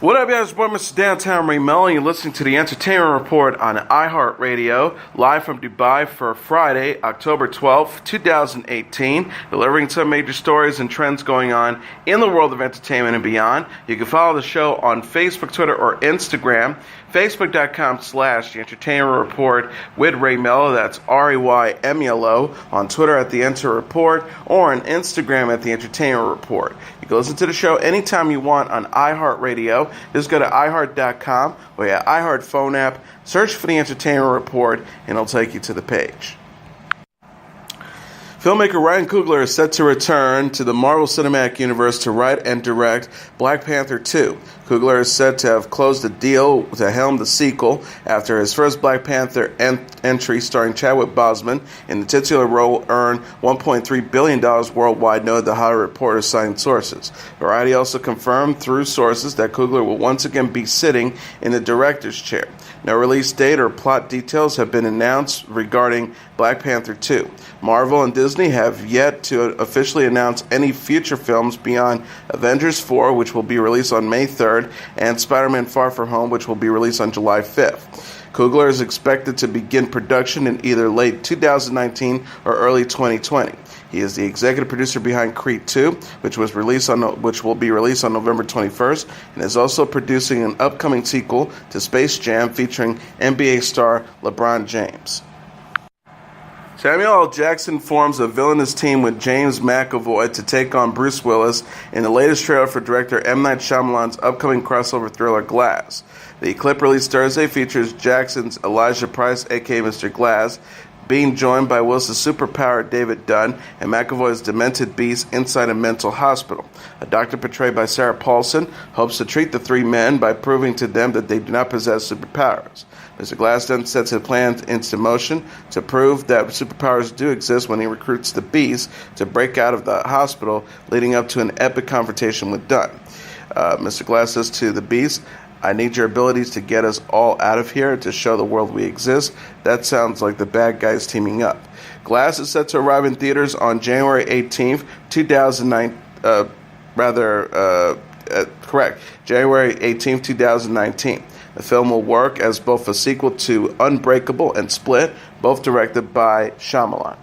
What up, guys? It's boy, Mr. Downtown Ray Melo, and you're listening to the Entertainment Report on iHeartRadio, live from Dubai for Friday, October 12th, 2018, delivering some major stories and trends going on in the world of entertainment and beyond. You can follow the show on Facebook, Twitter, or Instagram. Facebook.com/The Entertainment Report with Ray Melo, that's RAYMELO, on Twitter at The Enter Report, or on Instagram at The Entertainment Report. You can listen to the show anytime you want on iHeartRadio. Just go to iHeart.com or your iHeart phone app, search for The Entertainment Report, and it'll take you to the page. Filmmaker Ryan Coogler is set to return to the Marvel Cinematic Universe to write and direct Black Panther 2. Coogler is said to have closed a deal to helm the sequel after his first Black Panther entry starring Chadwick Boseman in the titular role earned $1.3 billion worldwide, noted the Hollywood Reporter citing sources. Variety also confirmed through sources that Coogler will once again be sitting in the director's chair. No release date or plot details have been announced regarding Black Panther 2. Marvel and Disney have yet to officially announce any future films beyond Avengers 4, which will be released on May 3rd, and Spider-Man Far From Home, which will be released on July 5th. Coogler is expected to begin production in either late 2019 or early 2020. He is the executive producer behind Creed 2, which will be released on November 21st, and is also producing an upcoming sequel to Space Jam featuring NBA star LeBron James. Samuel L. Jackson forms a villainous team with James McAvoy to take on Bruce Willis in the latest trailer for director M. Night Shyamalan's upcoming crossover thriller Glass. The clip released Thursday features Jackson's Elijah Price, a.k.a. Mr. Glass, being joined by Willis' superpower David Dunn and McAvoy's demented beast inside a mental hospital. A doctor portrayed by Sarah Paulson hopes to treat the three men by proving to them that they do not possess superpowers. Mr. Glass then sets his plan into motion to prove that superpowers do exist when he recruits the beast to break out of the hospital, leading up to an epic confrontation with Dunn. Mr. Glass says to the beast, "I need your abilities to get us all out of here, to show the world we exist." That sounds like the bad guys teaming up. Glass is set to arrive in theaters on January 18th, 2009. January 18th, 2019. The film will work as both a sequel to Unbreakable and Split, both directed by Shyamalan.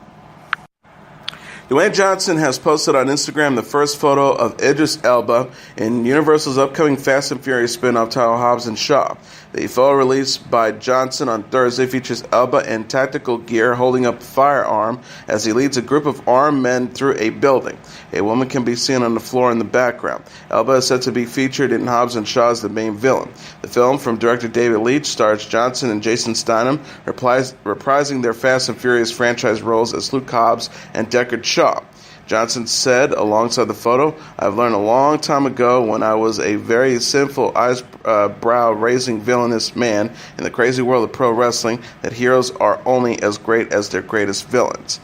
Dwayne Johnson has posted on Instagram the first photo of Idris Elba in Universal's upcoming Fast and Furious spin-off titled Hobbs and Shaw. The photo released by Johnson on Thursday features Elba in tactical gear holding up a firearm as he leads a group of armed men through a building. A woman can be seen on the floor in the background. Elba is said to be featured in Hobbs and Shaw as the main villain. The film, from director David Leitch, stars Johnson and Jason Statham reprising their Fast and Furious franchise roles as Luke Hobbs and Deckard Shaw. Johnson said alongside the photo, "I've learned a long time ago when I was a very sinful, eyebrow-raising villainous man in the crazy world of pro wrestling that heroes are only as great as their greatest villains."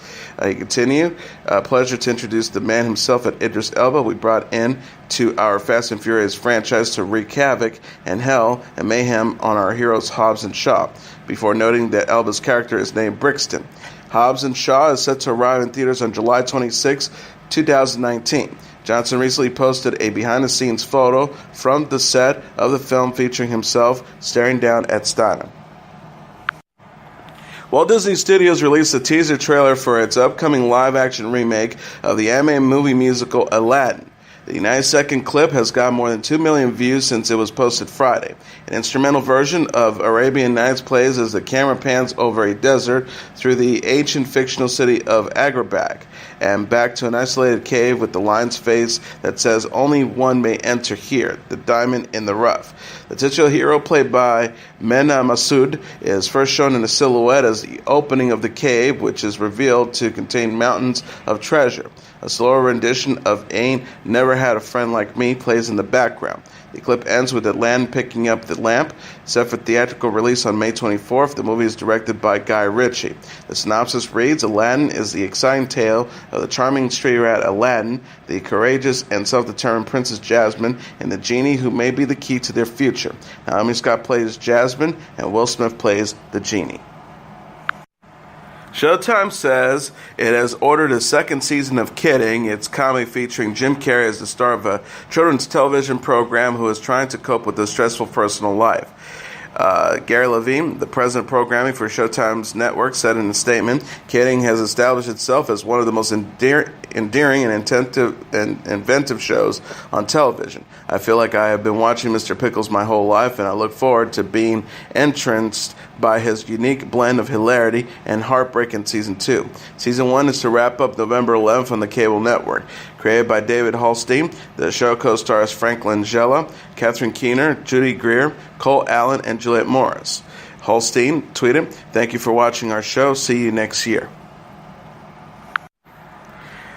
He continued, "Pleasure to introduce the man himself at Idris Elba. We brought in to our Fast and Furious franchise to wreak havoc and hell and mayhem on our heroes Hobbs and Shaw," before noting that Elba's character is named Brixton. Hobbs and Shaw is set to arrive in theaters on July 26, 2019. Johnson recently posted a behind-the-scenes photo from the set of the film featuring himself staring down at Statham. Walt Disney Studios released a teaser trailer for its upcoming live-action remake of the anime movie musical Aladdin. The 90-second clip has got more than 2 million views since it was posted Friday. An instrumental version of Arabian Nights plays as the camera pans over a desert through the ancient fictional city of Agrabah and back to an isolated cave with the lion's face that says only one may enter here, the diamond in the rough. The titular hero, played by Mena Massoud, is first shown in a silhouette as the opening of the cave, which is revealed to contain mountains of treasure. A slower rendition of Ain't Never Had a Friend Like Me plays in the background. The clip ends with Aladdin picking up the lamp. Set for theatrical release on May 24th, the movie is directed by Guy Ritchie. The synopsis reads, Aladdin is the exciting tale of the charming stray rat Aladdin, the courageous and self-determined Princess Jasmine, and the genie who may be the key to their future. Naomi Scott plays Jasmine, and Will Smith plays the genie. Showtime says it has ordered a second season of Kidding. It's comedy featuring Jim Carrey as the star of a children's television program who is trying to cope with a stressful personal life. Cara Delevigne, the president of programming for Showtime's network, said in a statement, Kidding has established itself as one of the most endearing and inventive shows on television. I feel like I have been watching Mr. Pickles my whole life, and I look forward to being entranced by his unique blend of hilarity and heartbreak in Season 2. Season 1 is to wrap up November 11th on the cable network. Created by David Holstein, the show co-stars Frank Langella, Catherine Keener, Judy Greer, Cole Allen, and Juliette Morris. Holstein tweeted, "Thank you for watching our show. See you next year."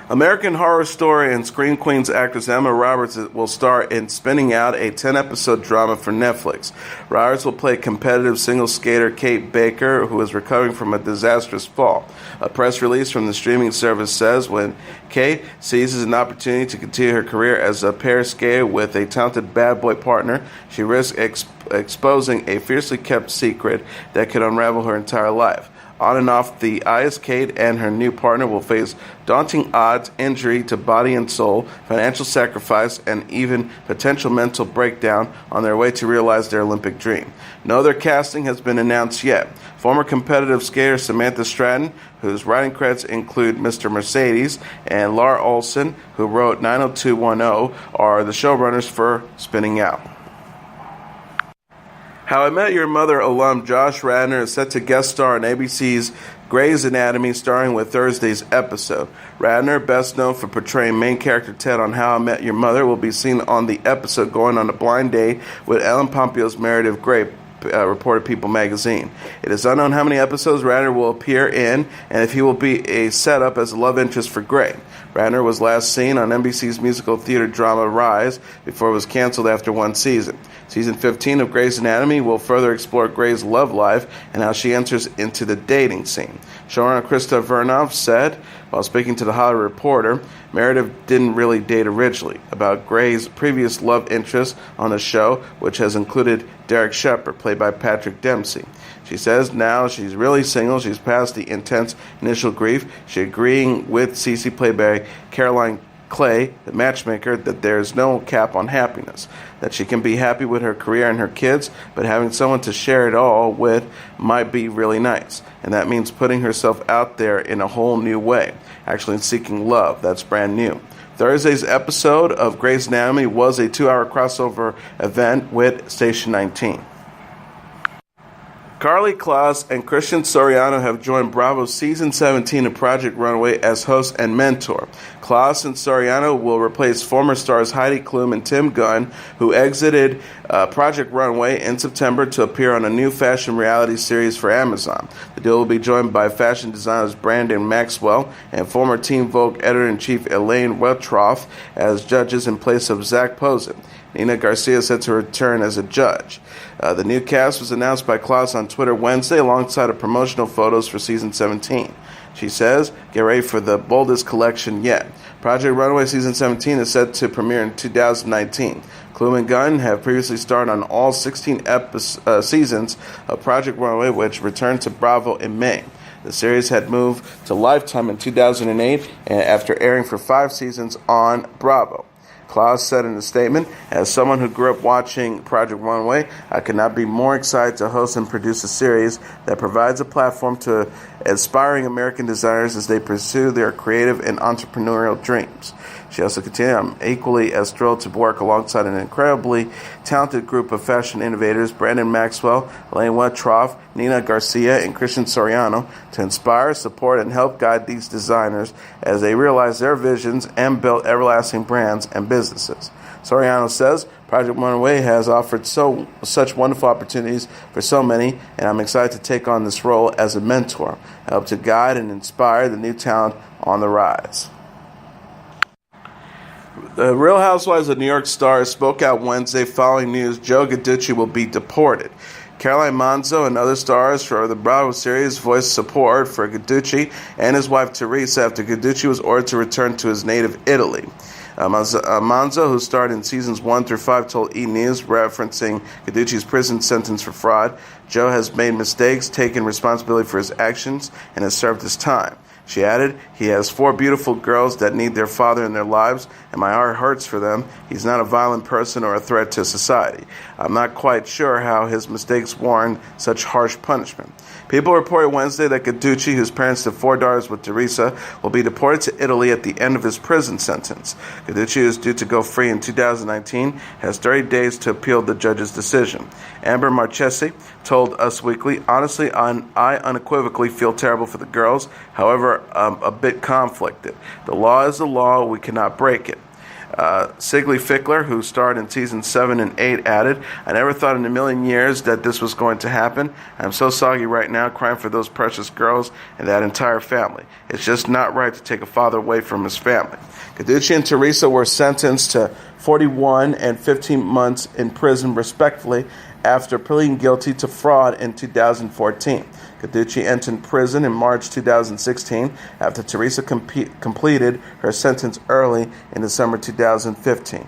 American Horror Story and Scream Queens actress Emma Roberts will star in spinning out a 10-episode drama for Netflix. Roberts will play competitive single skater Kate Baker, who is recovering from a disastrous fall. A press release from the streaming service says when Kate seizes an opportunity to continue her career as a pair skater with a talented bad boy partner, she risks exposing a fiercely kept secret that could unravel her entire life. On and off the ice, Kate and her new partner will face daunting odds, injury to body and soul, financial sacrifice, and even potential mental breakdown on their way to realize their Olympic dream. No other casting has been announced yet. Former competitive skater Samantha Stratton, whose writing credits include Mr. Mercedes, and Laura Olson, who wrote 90210, are the showrunners for Spinning Out. How I Met Your Mother alum Josh Radnor is set to guest star on ABC's Grey's Anatomy, starring with Thursday's episode. Radnor, best known for portraying main character Ted on How I Met Your Mother, will be seen on the episode going on a blind date with Ellen Pompeii's Meredith Grey, reported People magazine. It is unknown how many episodes Radnor will appear in and if he will be a setup as a love interest for Grey. Radnor was last seen on NBC's musical theater drama Rise before it was canceled after one season. Season 15 of Grey's Anatomy will further explore Grey's love life and how she enters into the dating scene. Showrunner Krista Vernoff said, while speaking to The Hollywood Reporter, Meredith didn't really date originally, about Grey's previous love interest on the show, which has included Derek Shepherd, played by Patrick Dempsey. She says now she's really single. She's past the intense initial grief. She's agreeing with Cece, played by Caroline Clay, the matchmaker, that there's no cap on happiness, that she can be happy with her career and her kids, but having someone to share it all with might be really nice. And that means putting herself out there in a whole new way, actually seeking love. That's brand new. Thursday's episode of Grey's Anatomy was a 2-hour crossover event with Station 19. Karlie Kloss and Christian Siriano have joined Bravo's Season 17 of Project Runway as host and mentor. Kloss and Siriano will replace former stars Heidi Klum and Tim Gunn, who exited Project Runway in September to appear on a new fashion reality series for Amazon. The duo will be joined by fashion designers Brandon Maxwell and former Teen Vogue editor-in-chief Elaine Weltroff as judges in place of Zach Posen. Nina Garcia is set to return as a judge. The new cast was announced by Kloss on Twitter Wednesday alongside of promotional photos for Season 17. She says, "Get ready for the boldest collection yet." Project Runway Season 17 is set to premiere in 2019. Klum and Gunn have previously starred on all 16 seasons of Project Runway, which returned to Bravo in May. The series had moved to Lifetime in 2008 after airing for 5 seasons on Bravo. Kloss said in a statement, "As someone who grew up watching Project Runway, I could not be more excited to host and produce a series that provides a platform to aspiring American designers as they pursue their creative and entrepreneurial dreams." She also continued, "I'm equally as thrilled to work alongside an incredibly talented group of fashion innovators, Brandon Maxwell, Elaine Weltroff, Nina Garcia, and Christian Siriano, to inspire, support, and help guide these designers as they realize their visions and build everlasting brands and businesses." Soriano says, "Project Runway has offered such wonderful opportunities for so many, and I'm excited to take on this role as a mentor, help to guide and inspire the new talent on the rise." The Real Housewives of New York stars spoke out Wednesday following news Joe Giudice will be deported. Caroline Manzo and other stars for the Bravo series voiced support for Giudice and his wife Teresa after Giudice was ordered to return to his native Italy. Manzo, who starred in seasons 1 through 5, told E! News, referencing Giudice's prison sentence for fraud, Joe has made mistakes, taken responsibility for his actions, and has served his time. She added, he has 4 beautiful girls that need their father in their lives, and my heart hurts for them. He's not a violent person or a threat to society. I'm not quite sure how his mistakes warrant such harsh punishment. People reported Wednesday that Giudice, whose parents have 4 daughters with Teresa, will be deported to Italy at the end of his prison sentence. Giudice is due to go free in 2019, has 30 days to appeal the judge's decision. Amber Marchesi told Us Weekly, honestly, I unequivocally feel terrible for the girls. However, I'm a bit conflicted. The law is the law. We cannot break it. Sigley Fickler, who starred in seasons 7 and 8, added, I never thought in a million years that this was going to happen. I'm so soggy right now, crying for those precious girls and that entire family. It's just not right to take a father away from his family. Giudice and Teresa were sentenced to 41 and 15 months in prison, respectively, after pleading guilty to fraud in 2014. Giudice entered prison in March 2016 after Teresa completed her sentence early in December 2015.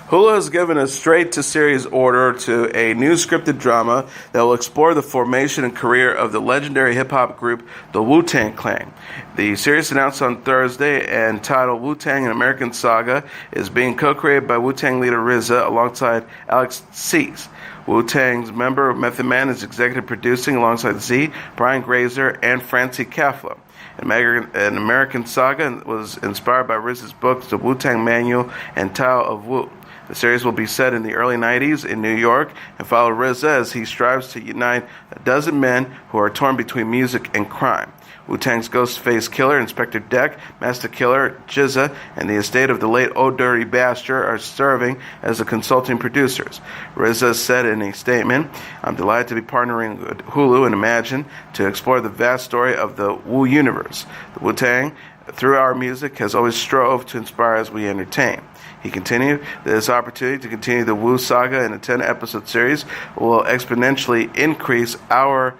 Hulu has given a straight-to-series order to a new scripted drama that will explore the formation and career of the legendary hip-hop group, the Wu-Tang Clan. The series, announced on Thursday and titled Wu-Tang: An American Saga, is being co-created by Wu-Tang leader RZA alongside Alex Cease. Wu-Tang's member Method Man is executive producing alongside Z, Brian Grazer, and Francie Kafla. An American Saga was inspired by RZA's books, The Wu-Tang Manual and Tao of Wu. The series will be set in the early 90s in New York and follow RZA as he strives to unite a dozen men who are torn between music and crime. Wu-Tang's Ghostface Killer, Inspector Deck, Master Killer, GZA, and the estate of the late Old Dirty Bastard are serving as the consulting producers. RZA said in a statement, I'm delighted to be partnering with Hulu and Imagine to explore the vast story of the Wu universe. The Wu-Tang, through our music, has always strove to inspire as we entertain. He continued, this opportunity to continue the Wu saga in a 10-episode series will exponentially increase our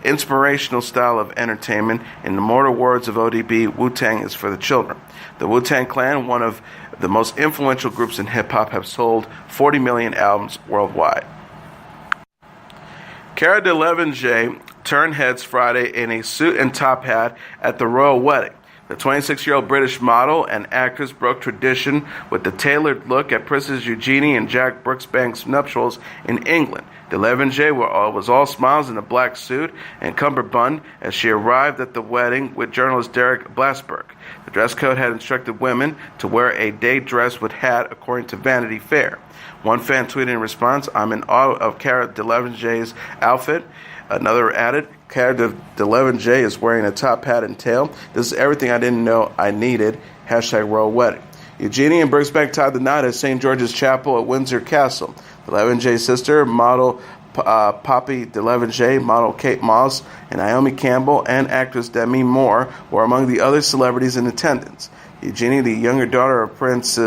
inspirational style of entertainment. In the immortal words of ODB, Wu-Tang is for the children. The Wu-Tang Clan, one of the most influential groups in hip-hop, have sold 40 million albums worldwide. Cara Delevingne turned heads Friday in a suit and top hat at the royal wedding. The 26-year-old British model and actress broke tradition with the tailored look at Princess Eugenie and Jack Brooksbank's nuptials in England. Delevingne was all smiles in a black suit and cummerbund as she arrived at the wedding with journalist Derek Blasberg. The dress code had instructed women to wear a day dress with hat, according to Vanity Fair. One fan tweeted in response, I'm in awe of Cara Delevingne's outfit. Another added, Cara Delevingne is wearing a top hat and tail. This is everything I didn't know I needed. #royal wedding. Eugenie and Brooksbank tied the knot at St. George's Chapel at Windsor Castle. Delevingne's sister, model Poppy Delevingne, model Kate Moss, and Naomi Campbell, and actress Demi Moore were among the other celebrities in attendance. Eugenie, the younger daughter of Prince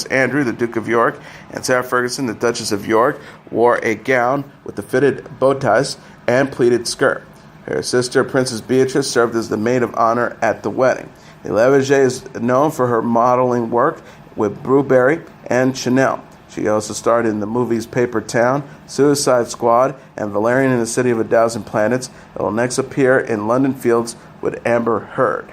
Andrew, the Duke of York, and Sarah Ferguson, the Duchess of York, wore a gown with the fitted bow ties and pleated skirt. Her sister, Princess Beatrice, served as the maid of honor at the wedding. Delevingne is known for her modeling work with Burberry and Chanel. She also starred in the movies Paper Town, Suicide Squad, and Valerian in the City of a Thousand Planets. It will next appear in London Fields with Amber Heard.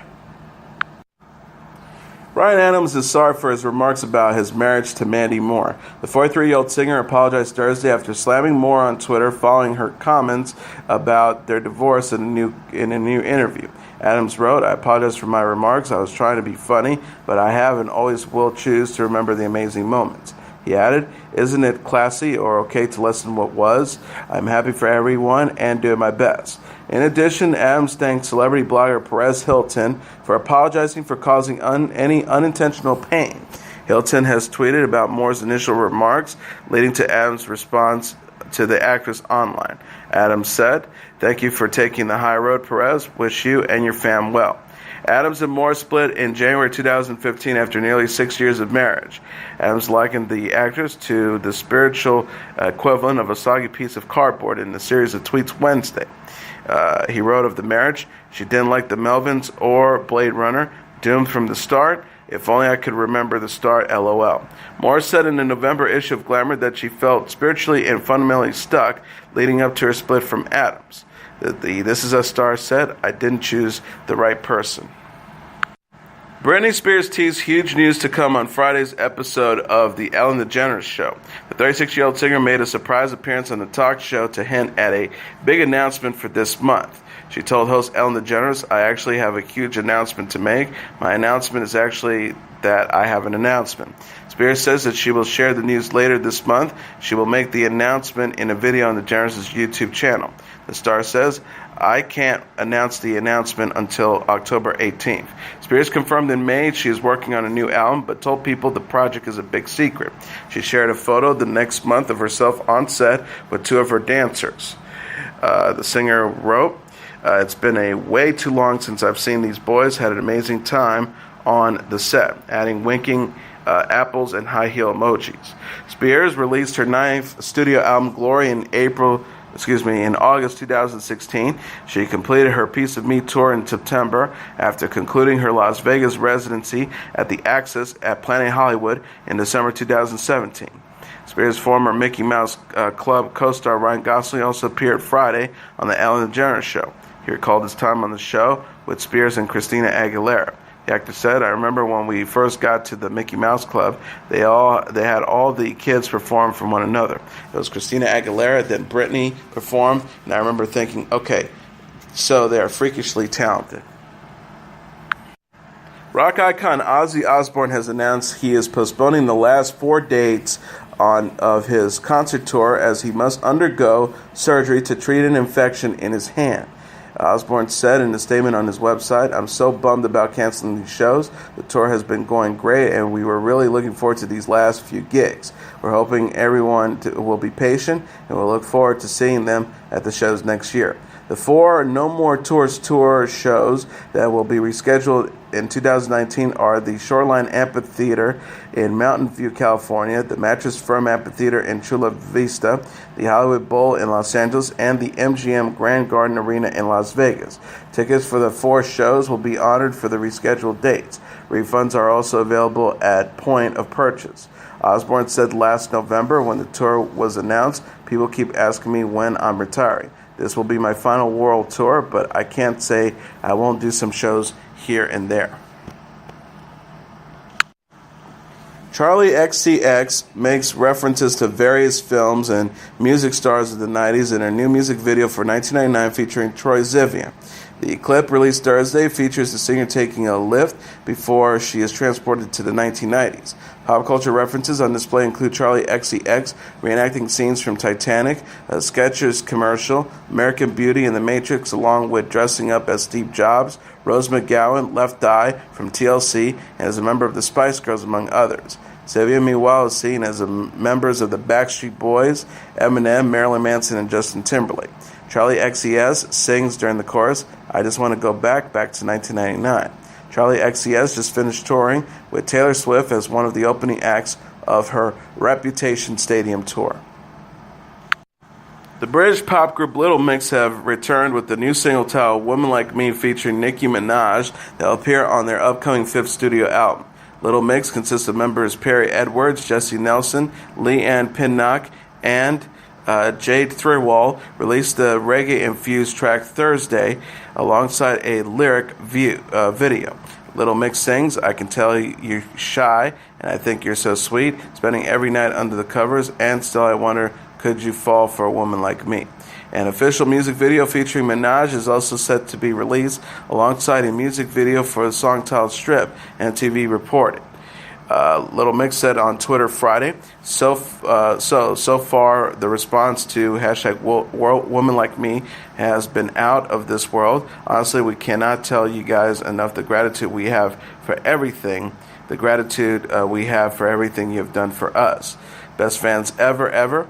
Bryan Adams is sorry for his remarks about his marriage to Mandy Moore. The 43-year-old singer apologized Thursday after slamming Moore on Twitter following her comments about their divorce in a new interview. Adams wrote, I apologize for my remarks. I was trying to be funny, but I have and always will choose to remember the amazing moments. He added, isn't it classy or okay to lessen what was? I'm happy for everyone and doing my best. In addition, Adams thanked celebrity blogger Perez Hilton for apologizing for causing any unintentional pain. Hilton has tweeted about Moore's initial remarks, leading to Adams' response to the actress online. Adams said, thank you for taking the high road, Perez. Wish you and your fam well. Adams and Moore split in January 2015 after nearly 6 years of marriage. Adams likened the actress to the spiritual equivalent of a soggy piece of cardboard in a series of tweets Wednesday. He wrote of the marriage, she didn't like the Melvins or Blade Runner, Doomed from the start? If only I could remember the start, LOL. Moore said in the November issue of Glamour that she felt spiritually and fundamentally stuck leading up to her split from Adams. The This Is Us star said, I didn't choose the right person. Britney Spears teased huge news to come on Friday's episode of The Ellen DeGeneres Show. The 36-year-old singer made a surprise appearance on the talk show to hint at a big announcement for this month. She told host Ellen DeGeneres, I actually have a huge announcement to make. My announcement is actually that I have an announcement. Spears says that she will share the news later this month. She will make the announcement in a video on DeGeneres' YouTube channel. The star says, I can't announce the announcement until October 18th. Spears confirmed in May she is working on a new album, but told people the project is a big secret. She shared a photo the next month of herself on set with two of her dancers. The singer wrote, it's been a way too long since I've seen these boys. Had an amazing time on the set, adding winking apples and high heel emojis. Spears released her 9th studio album, Glory, in August 2016. She completed her Piece of Me tour in September after concluding her Las Vegas residency at the Axis at Planet Hollywood in December 2017. Spears' former Mickey Mouse Club co-star Ryan Gosling also appeared Friday on the Ellen DeGeneres Show. He recalled his time on the show with Spears and Christina Aguilera. The actor said, I remember when we first got to the Mickey Mouse Club, they had all the kids perform from one another. It was Christina Aguilera, then Britney performed, and I remember thinking, okay, so they are freakishly talented. Rock icon Ozzy Osbourne has announced he is postponing the last 4 dates of his concert tour as he must undergo surgery to treat an infection in his hand. Osbourne said in a statement on his website, I'm so bummed about canceling these shows. The tour has been going great, and we were really looking forward to these last few gigs. We're hoping everyone will be patient, and we'll look forward to seeing them at the shows next year. The 4 No More Tours tour shows that will be rescheduled in 2019 are the Shoreline Amphitheater in Mountain View, California, the Mattress Firm Amphitheater in Chula Vista, the Hollywood Bowl in Los Angeles, and the MGM Grand Garden Arena in Las Vegas. Tickets for the 4 shows will be honored for the rescheduled dates. Refunds are also available at point of purchase. Osbourne said last November when the tour was announced, people keep asking me when I'm retiring. This will be my final world tour, but I can't say I won't do some shows here and there. Charli XCX makes references to various films and music stars of the 90s in her new music video for 1999 featuring Troye Sivan. The clip, released Thursday, features the singer taking a lift before she is transported to the 1990s. Pop culture references on display include Charli XCX reenacting scenes from Titanic, a Skechers commercial, American Beauty, and The Matrix, along with dressing up as Steve Jobs, Rose McGowan, Left Eye from TLC, and as a member of the Spice Girls, among others. Sivan, meanwhile, is seen as members of the Backstreet Boys, Eminem, Marilyn Manson, and Justin Timberlake. Charli XCX sings during the chorus, I just want to go back to 1999. Charli XCX just finished touring with Taylor Swift as one of the opening acts of her Reputation Stadium tour. The British pop group Little Mix have returned with the new single titled Woman Like Me featuring Nicki Minaj that will appear on their upcoming 5th studio album. Little Mix consists of members Perry Edwards, Jesse Nelson, Lee Ann Pinnock, and Jade Thirlwall released the reggae-infused track Thursday alongside a lyric video. Little Mix sings, I can tell you're shy, and I think you're so sweet, spending every night under the covers, and still I wonder, could you fall for a woman like me? An official music video featuring Minaj is also set to be released alongside a music video for the song titled Strip, MTV reported. Little Mix said on Twitter Friday, so far the response to hashtag Woman Like Me has been out of this world. Honestly, we cannot tell you guys enough the gratitude we have for everything, we have for everything you have done for us. Best fans ever.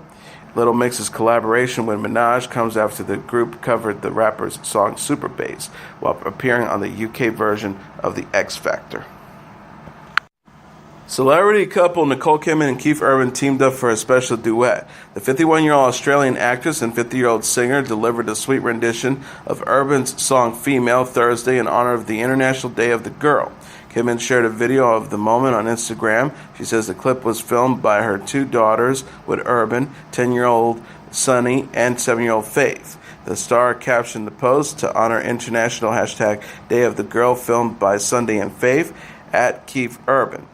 Little Mix's collaboration with Minaj comes after the group covered the rapper's song Super Bass while appearing on the UK version of The X Factor. Celebrity couple Nicole Kidman and Keith Urban teamed up for a special duet. The 51-year-old Australian actress and 50-year-old singer delivered a sweet rendition of Urban's song Female Thursday in honor of the International Day of the Girl. Kidman shared a video of the moment on Instagram. She says the clip was filmed by her two daughters with Urban, 10-year-old Sunny and 7-year-old Faith. The star captioned the post to honor International #Day of the Girl, filmed by Sunday and Faith at Keith Urban.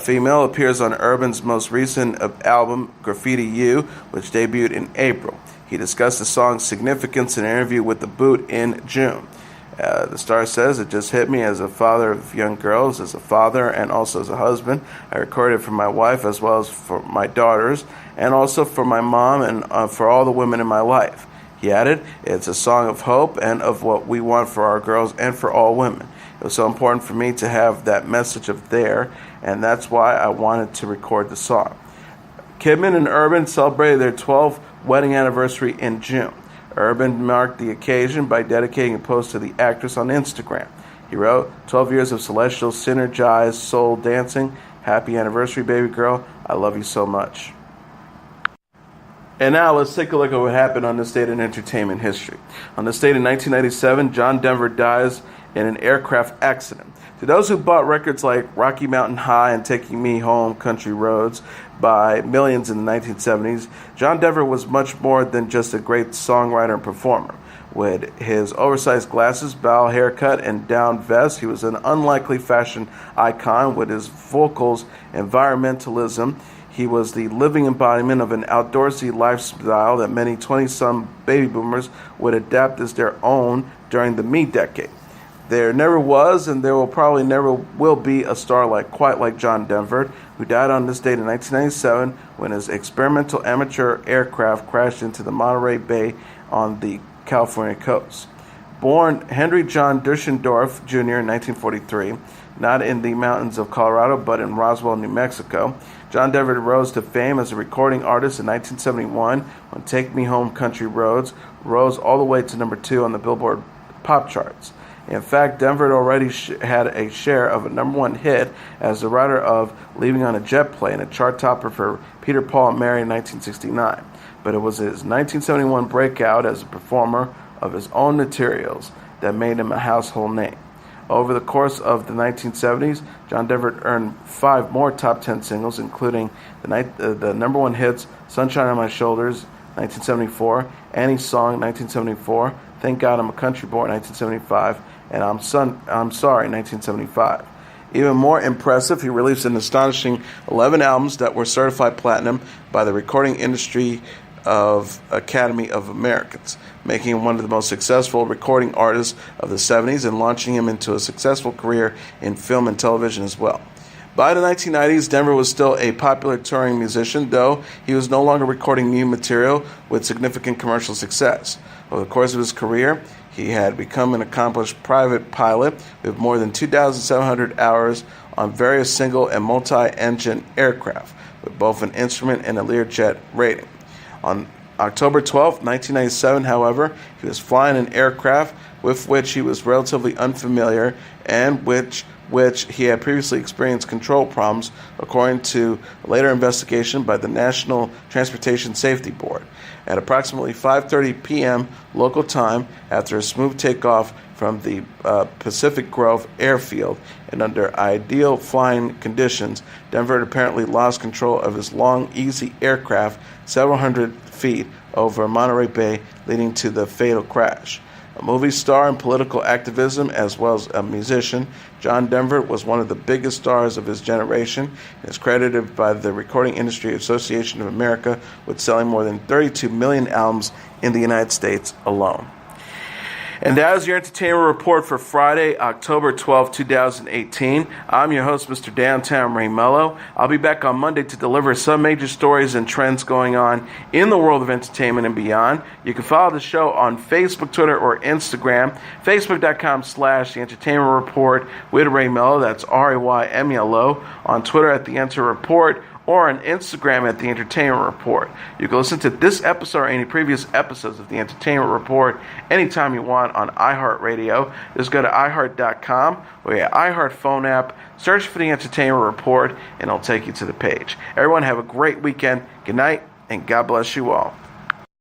Female appears on Urban's most recent album, Graffiti You, which debuted in April. He discussed the song's significance in an interview with The Boot in June. The star says, "It just hit me as a father of young girls, as a father and also as a husband. I recorded it for my wife as well as for my daughters, and also for my mom and for all the women in my life." He added, "It's a song of hope and of what we want for our girls and for all women. It was so important for me to have that message of there, and that's why I wanted to record the song." Kidman and Urban celebrated their 12th wedding anniversary in June. Urban marked the occasion by dedicating a post to the actress on Instagram. He wrote, "12 years of celestial, synergized soul dancing. Happy anniversary, baby girl. I love you so much." And now let's take a look at what happened on this date in entertainment history. On this date in 1997, John Denver dies in an aircraft accident. To those who bought records like Rocky Mountain High and Taking Me Home, Country Roads by millions in the 1970s, John Denver was much more than just a great songwriter and performer. With his oversized glasses, bow haircut, and down vest, he was an unlikely fashion icon. With his vocals, environmentalism, he was the living embodiment of an outdoorsy lifestyle that many 20-some baby boomers would adapt as their own during the me decade. There never was, and there will probably never will be, a star quite like John Denver, who died on this date in 1997 when his experimental amateur aircraft crashed into the Monterey Bay on the California coast. Born Henry John Duschendorf Jr. in 1943, not in the mountains of Colorado but in Roswell, New Mexico, John Denver rose to fame as a recording artist in 1971 when Take Me Home, Country Roads rose all the way to number 2 on the Billboard pop charts. In fact, Denver had already had a share of a number 1 hit as the writer of Leaving on a Jet Plane, a chart topper for Peter, Paul, and Mary in 1969. But it was his 1971 breakout as a performer of his own materials that made him a household name. Over the course of the 1970s, John Denver earned 5 more top 10 singles, including the number 1 hits Sunshine on My Shoulders, 1974, Annie's Song, 1974, Thank God I'm a Country Boy, 1975, and I'm Sorry, 1975. Even more impressive, he released an astonishing 11 albums that were certified platinum by the Recording Industry of Academy of Americans, making him one of the most successful recording artists of the 70s and launching him into a successful career in film and television as well. By the 1990s, Denver was still a popular touring musician, though he was no longer recording new material with significant commercial success. Over the course of his career, he had become an accomplished private pilot with more than 2,700 hours on various single and multi-engine aircraft, with both an instrument and a Learjet rating. On October 12, 1997, however, he was flying an aircraft with which he was relatively unfamiliar and which he had previously experienced control problems, according to a later investigation by the National Transportation Safety Board. At approximately 5:30 p.m. local time, after a smooth takeoff from the Pacific Grove airfield and under ideal flying conditions, Denver had apparently lost control of his long, easy aircraft several hundred feet over Monterey Bay, leading to the fatal crash. A movie star and political activism, as well as a musician, John Denver was one of the biggest stars of his generation and is credited by the Recording Industry Association of America with selling more than 32 million albums in the United States alone. And that is your entertainment report for Friday, October 12, 2018. I'm your host, Mr. Downtown Ray Melo. I'll be back on Monday to deliver some major stories and trends going on in the world of entertainment and beyond. You can follow the show on Facebook, Twitter, or Instagram. Facebook.com/The Entertainment Report with Ray Melo. That's RAYMELO. On Twitter at The Enter Report, or on Instagram at The Entertainment Report. You can listen to this episode or any previous episodes of The Entertainment Report anytime you want on iHeartRadio. Just go to iHeart.com or your iHeart phone app, search for The Entertainment Report, and it'll take you to the page. Everyone have a great weekend. Good night, and God bless you all.